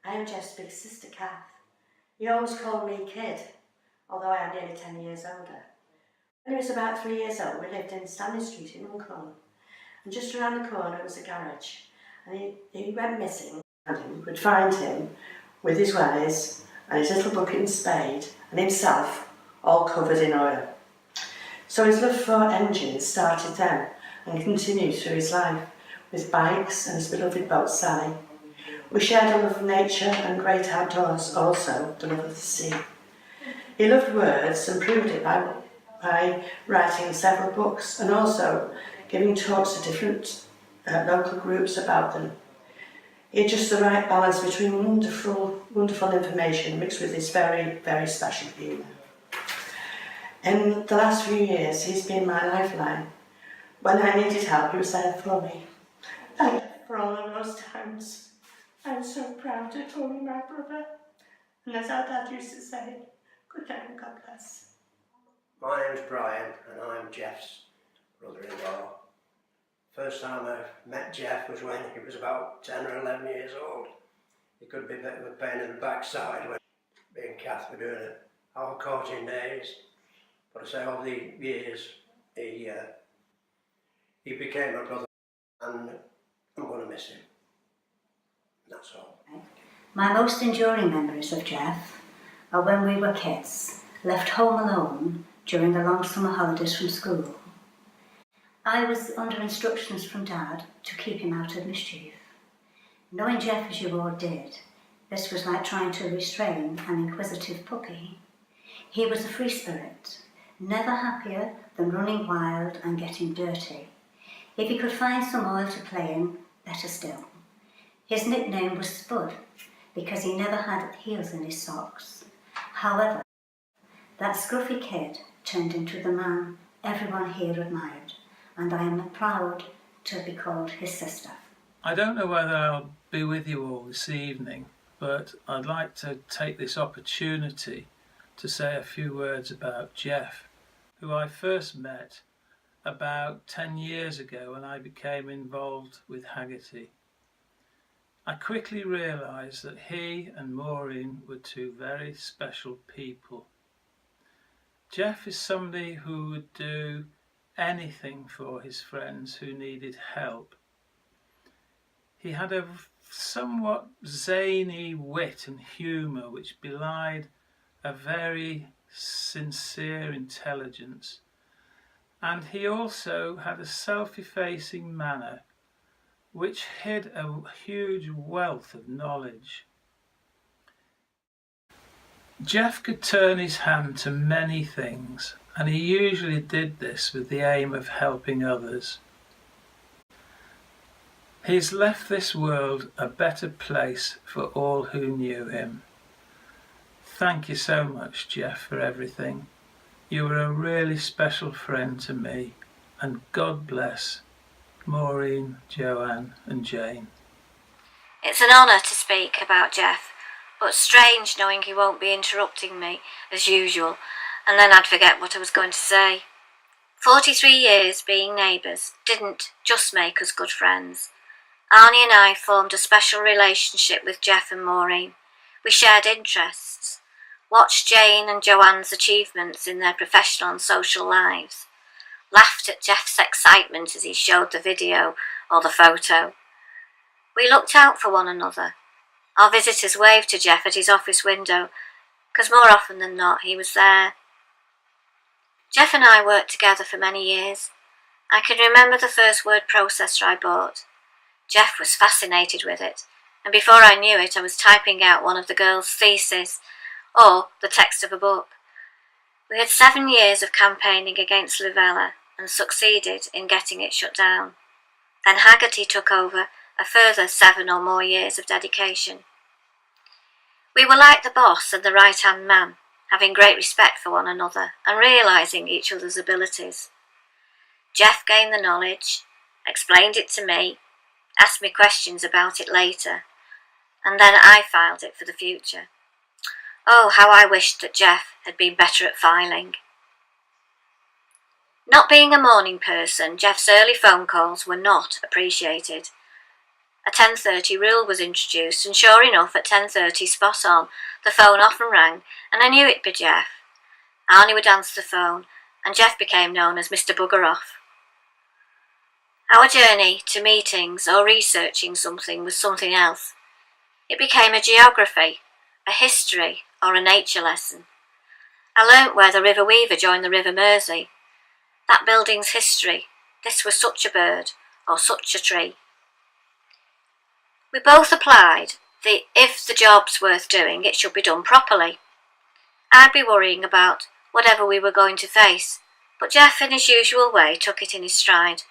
I am Jeff's big sister, Kath. He always called me Kid, although I am nearly 10 years older. When he was about 3 years old, we lived in Stanley Street in Runcorn. And just around the corner was a garage. And he went missing, and we would find him with his wellies and his little bucket and spade, and himself all covered in oil. So his love for engines started then and continued through his life, with bikes and his beloved boat Sally. We shared a love of nature and great outdoors, also the love of the sea. He loved words and proved it by writing several books and also giving talks to different local groups about them. He had just the right balance between wonderful information mixed with his very, very special humour. In the last few years, he's been my lifeline. When I needed help, he was there for me. Thank you for all of those times. I'm so proud to call you my brother. And as our dad used to say, good night and God bless. My name's Brian and I'm Jeff's brother-in-law. First time I met Jeff was when he was about 10 or 11 years old. He could be a bit of a pain in the backside when me and Kath were doing our courting days. But I say over the years he became my brother and I'm going to miss him. That's all. My most enduring memories of Jeff are when we were kids, left home alone during the long summer holidays from school. I was under instructions from Dad to keep him out of mischief. Knowing Jeff as you all did, this was like trying to restrain an inquisitive puppy. He was a free spirit, never happier than running wild and getting dirty. If he could find some oil to play in, better still. His nickname was Spud because he never had heels in his socks. However, that scruffy kid turned into the man everyone here admired, and I am proud to be called his sister. I don't know whether I'll be with you all this evening, but I'd like to take this opportunity to say a few words about Jeff, who I first met about 10 years ago when I became involved with Haggerty. I quickly realised that he and Maureen were two very special people. Jeff is somebody who would do anything for his friends who needed help. He had a somewhat zany wit and humour which belied a very sincere intelligence, and he also had a self-effacing manner which hid a huge wealth of knowledge. Jeff could turn his hand to many things, and he usually did this with the aim of helping others. He's left this world a better place for all who knew him. Thank you so much, Jeff, for everything. You were a really special friend to me, and God bless Maureen, Joanne and Jane. It's an honour to speak about Jeff, but strange knowing he won't be interrupting me, as usual, and then I'd forget what I was going to say. 43 years being neighbours didn't just make us good friends. Arnie and I formed a special relationship with Jeff and Maureen. We shared interests, watched Jane and Joanne's achievements in their professional and social lives, laughed at Jeff's excitement as he showed the video or the photo. We looked out for one another. Our visitors waved to Jeff at his office window, because more often than not he was there. Jeff and I worked together for many years. I can remember the first word processor I bought. Jeff was fascinated with it, and before I knew it I was typing out one of the girls' theses, or the text of a book. We had 7 years of campaigning against Livella and succeeded in getting it shut down. Then Haggerty took over a further 7 or more years of dedication. We were like the boss and the right-hand man, having great respect for one another and realising each other's abilities. Jeff gained the knowledge, explained it to me, asked me questions about it later, and then I filed it for the future. Oh, how I wished that Jeff had been better at filing. Not being a morning person, Jeff's early phone calls were not appreciated. a 10:30 rule was introduced, and sure enough, at 10:30 spot on, the phone often rang, and I knew it'd be Jeff. Arnie would answer the phone, and Jeff became known as Mr. Bugger Off. Our journey to meetings or researching something was something else. It became a geography, a history, or a nature lesson. I learnt where the River Weaver joined the River Mersey. That building's history. This was such a bird, or such a tree. We both applied the if the job's worth doing, it should be done properly. I'd be worrying about whatever we were going to face, but Jeff in his usual way took it in his stride.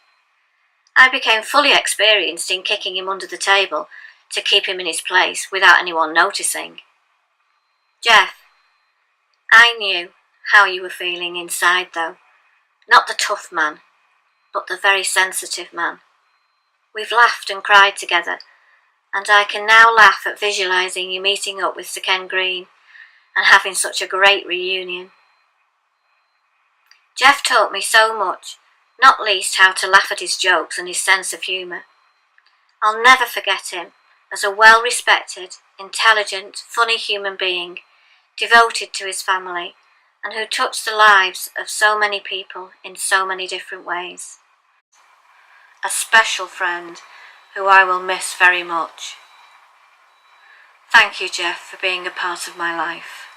I became fully experienced in kicking him under the table to keep him in his place without anyone noticing. Jeff, I knew how you were feeling inside though. Not the tough man, but the very sensitive man. We've laughed and cried together, and I can now laugh at visualising you meeting up with Sir Ken Green and having such a great reunion. Jeff taught me so much, not least how to laugh at his jokes and his sense of humour. I'll never forget him as a well-respected, intelligent, funny human being, devoted to his family, and who touched the lives of so many people in so many different ways. A special friend who I will miss very much. Thank you, Jeff, for being a part of my life.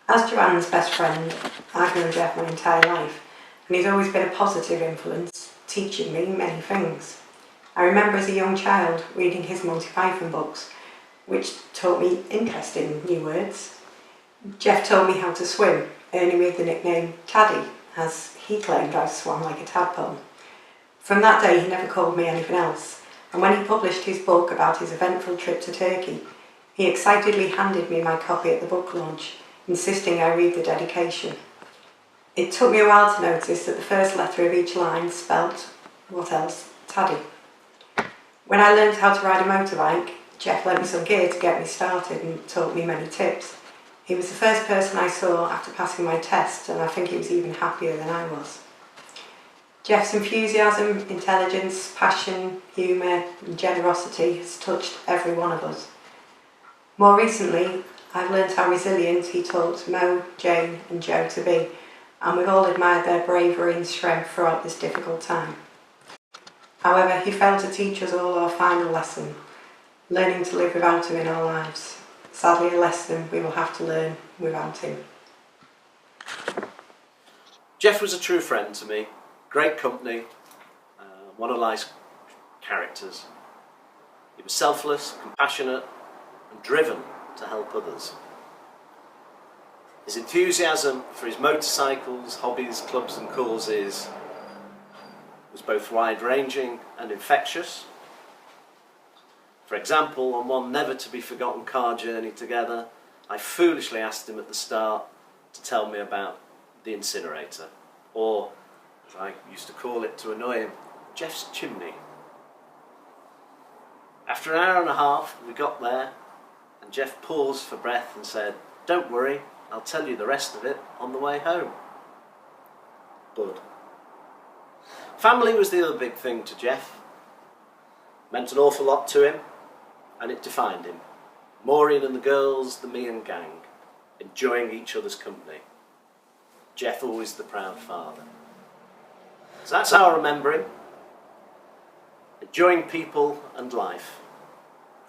As Joanne's best friend, I've known Jeff my entire life, and he's always been a positive influence, teaching me many things. I remember as a young child reading his Monty Python books, which taught me interesting new words. Jeff taught me how to swim, earning me the nickname Taddy, as he claimed I swam like a tadpole. From that day he never called me anything else, and when he published his book about his eventful trip to Turkey, he excitedly handed me my copy at the book launch, insisting I read the dedication. It took me a while to notice that the first letter of each line spelt, what else, Taddy. When I learned how to ride a motorbike, Jeff lent me some gear to get me started and taught me many tips. He was the first person I saw after passing my test, and I think he was even happier than I was. Jeff's enthusiasm, intelligence, passion, humour and generosity has touched every one of us. More recently, I've learned how resilient he taught Mo, Jane and Joe to be, and we've all admired their bravery and strength throughout this difficult time. However, he failed to teach us all our final lesson, learning to live without him in our lives. Sadly, a lesson we will have to learn without him. Jeff was a true friend to me, great company, one of life's characters. He was selfless, compassionate and driven to help others. His enthusiasm for his motorcycles, hobbies, clubs and causes was both wide-ranging and infectious. For example, on one never-to-be-forgotten car journey together, I foolishly asked him at the start to tell me about the incinerator, or, as I used to call it to annoy him, Jeff's chimney. After an hour and a half, we got there, and Jeff paused for breath and said, "Don't worry, I'll tell you the rest of it on the way home." Good. Family was the other big thing to Jeff. Meant an awful lot to him, and it defined him. Maureen and the girls, the Meehan gang, enjoying each other's company. Jeff always the proud father. So that's how I remember him. Enjoying people and life,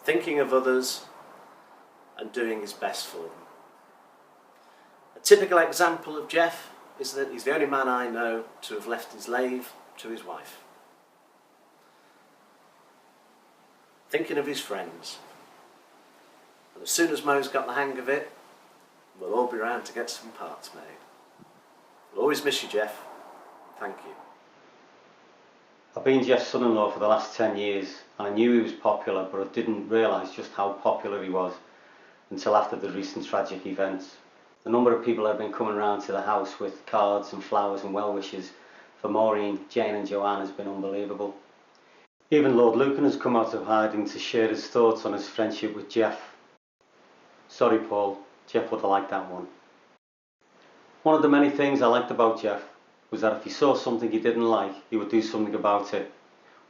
thinking of others and doing his best for them. A typical example of Jeff is that he's the only man I know to have left his lathe to his wife. Thinking of his friends. And as soon as Mo's got the hang of it, we'll all be around to get some parts made. We'll always miss you, Jeff. Thank you. I've been Jeff's son-in-law for the last 10 years, and I knew he was popular, but I didn't realise just how popular he was until after the recent tragic events. The number of people that have been coming around to the house with cards and flowers and well wishes for Maureen, Jane and Joanne has been unbelievable. Even Lord Lucan has come out of hiding to share his thoughts on his friendship with Jeff. Sorry Paul, Jeff would have liked that one. One of the many things I liked about Jeff was that if he saw something he didn't like, he would do something about it.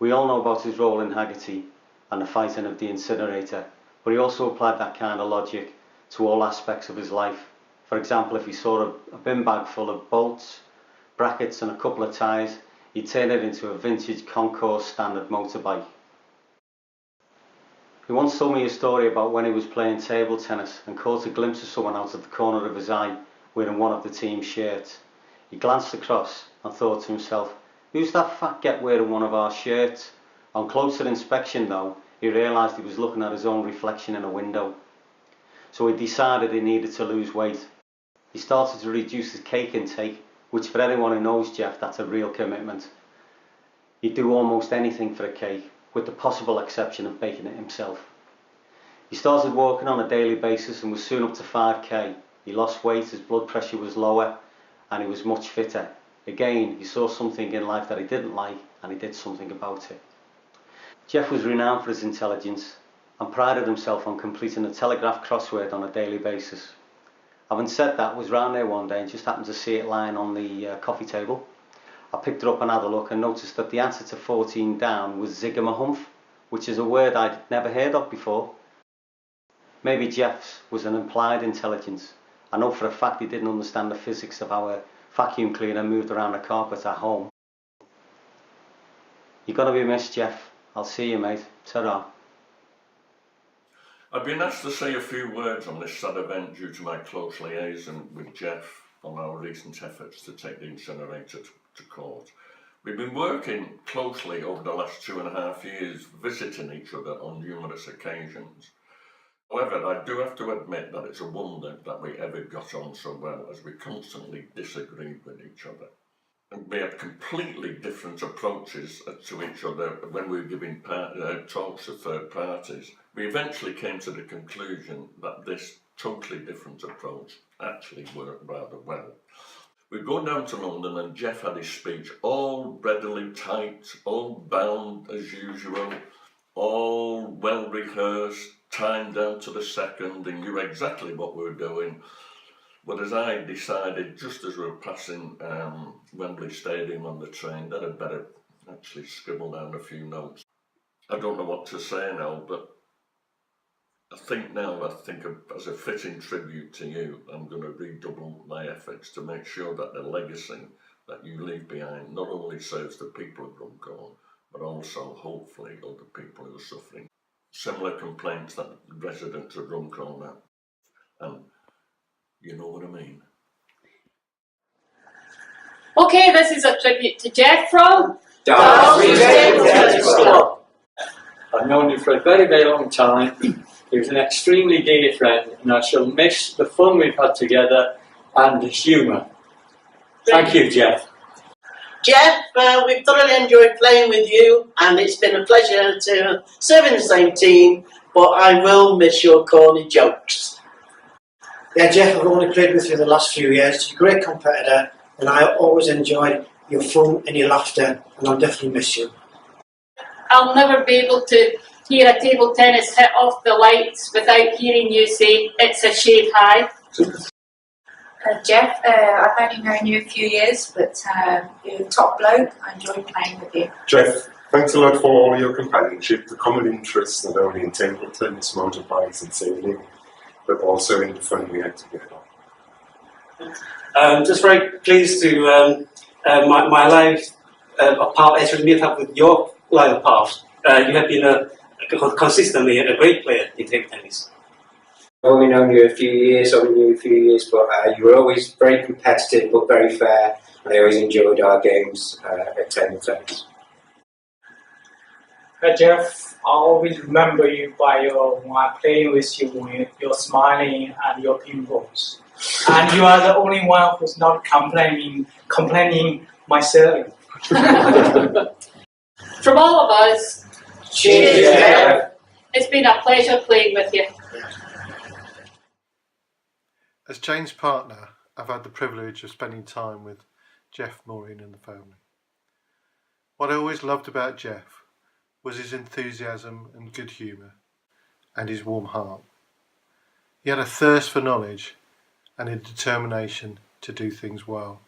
We all know about his role in Haggerty and the fighting of the incinerator, but he also applied that kind of logic to all aspects of his life. For example, if he saw a bin bag full of bolts, brackets and a couple of tyres, he'd turn it into a vintage concours standard motorbike. He once told me a story about when he was playing table tennis and caught a glimpse of someone out of the corner of his eye wearing one of the team's shirts. He glanced across and thought to himself, "Who's that fat get wearing one of our shirts?" On closer inspection though, he realised he was looking at his own reflection in a window. So he decided he needed to lose weight. He started to reduce his cake intake, which for anyone who knows Jeff, that's a real commitment. He'd do almost anything for a cake, with the possible exception of baking it himself. He started walking on a daily basis and was soon up to 5k. He lost weight, his blood pressure was lower, and he was much fitter. Again, he saw something in life that he didn't like, and he did something about it. Jeff was renowned for his intelligence and prided himself on completing a Telegraph crossword on a daily basis. Having said that, I was round there one day and just happened to see it lying on the coffee table. I picked it up and had a look and noticed that the answer to 14 down was zigamahumph, which is a word I'd never heard of before. Maybe Jeff's was an implied intelligence. I know for a fact he didn't understand the physics of how a vacuum cleaner moved around a carpet at home. You're going to be missed, Jeff. I'll see you, mate. Ta-ra. I've been asked to say a few words on this sad event due to my close liaison with Jeff on our recent efforts to take the incinerator to court. We've been working closely over the last 2.5 years, visiting each other on numerous occasions. However, I do have to admit that it's a wonder that we ever got on so well, as we constantly disagreed with each other. And we had completely different approaches to each other when we were giving talks to third parties. We eventually came to the conclusion that this totally different approach actually worked rather well. We go down to London and Jeff had his speech all readily typed, all bound as usual, all well rehearsed, timed down to the second, and knew exactly what we were doing. But as I decided, just as we were passing Wembley Stadium on the train, that I'd better actually scribble down a few notes. I don't know what to say now, but I think as a fitting tribute to you, I'm going to redouble my efforts to make sure that the legacy that you leave behind not only serves the people of Runcorn, but also, hopefully, other people who are suffering similar complaints that residents of Runcorn have. And you know what I mean. Okay, this is a tribute to Jeff from I've known him for a very, very long time. He was an extremely dear friend, and I shall miss the fun we've had together and his humour. Thank you, Jeff. Jeff, we've thoroughly enjoyed playing with you, and it's been a pleasure to serve in the same team, but I will miss your corny jokes. Yeah, Jeff, I've only played with you the last few years. You're a great competitor, and I always enjoyed your fun and your laughter, and I'll definitely miss you. I'll never be able to hear a table tennis hit off the lights without hearing you say, "It's a shade high." Jeff, I've only known you a few years, but you're a top bloke. I enjoyed playing with you. Jeff, thanks a lot for all your companionship, the common interests not only in table tennis, motorbikes and sailing, but also in the fun we had together. Just very pleased to my life part is really up with your life part. You have been consistently a great player in table tennis. I've only known you a few years, but you were always very competitive but very fair, and I always enjoyed our games at table tennis. Jeff, I always remember you by while playing with you, your smiling and your pinballs. And you are the only one who's not complaining myself. From all of us, cheers, Jeff. It's been a pleasure playing with you. As Jane's partner, I've had the privilege of spending time with Jeff Maureen and the family. What I always loved about Jeff was his enthusiasm and good humour, and his warm heart. He had a thirst for knowledge and a determination to do things well.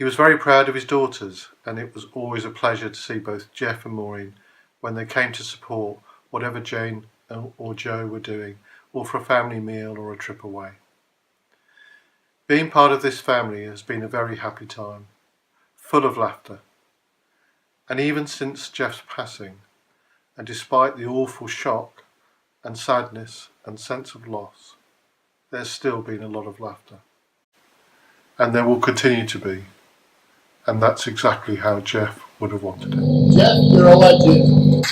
He was very proud of his daughters, and it was always a pleasure to see both Jeff and Maureen when they came to support whatever Jane or Joe were doing, or for a family meal or a trip away. Being part of this family has been a very happy time, full of laughter. And even since Jeff's passing, and despite the awful shock and sadness and sense of loss, there's still been a lot of laughter. And there will continue to be. And that's exactly how Jeff would have wanted it. Jeff, you're a legend.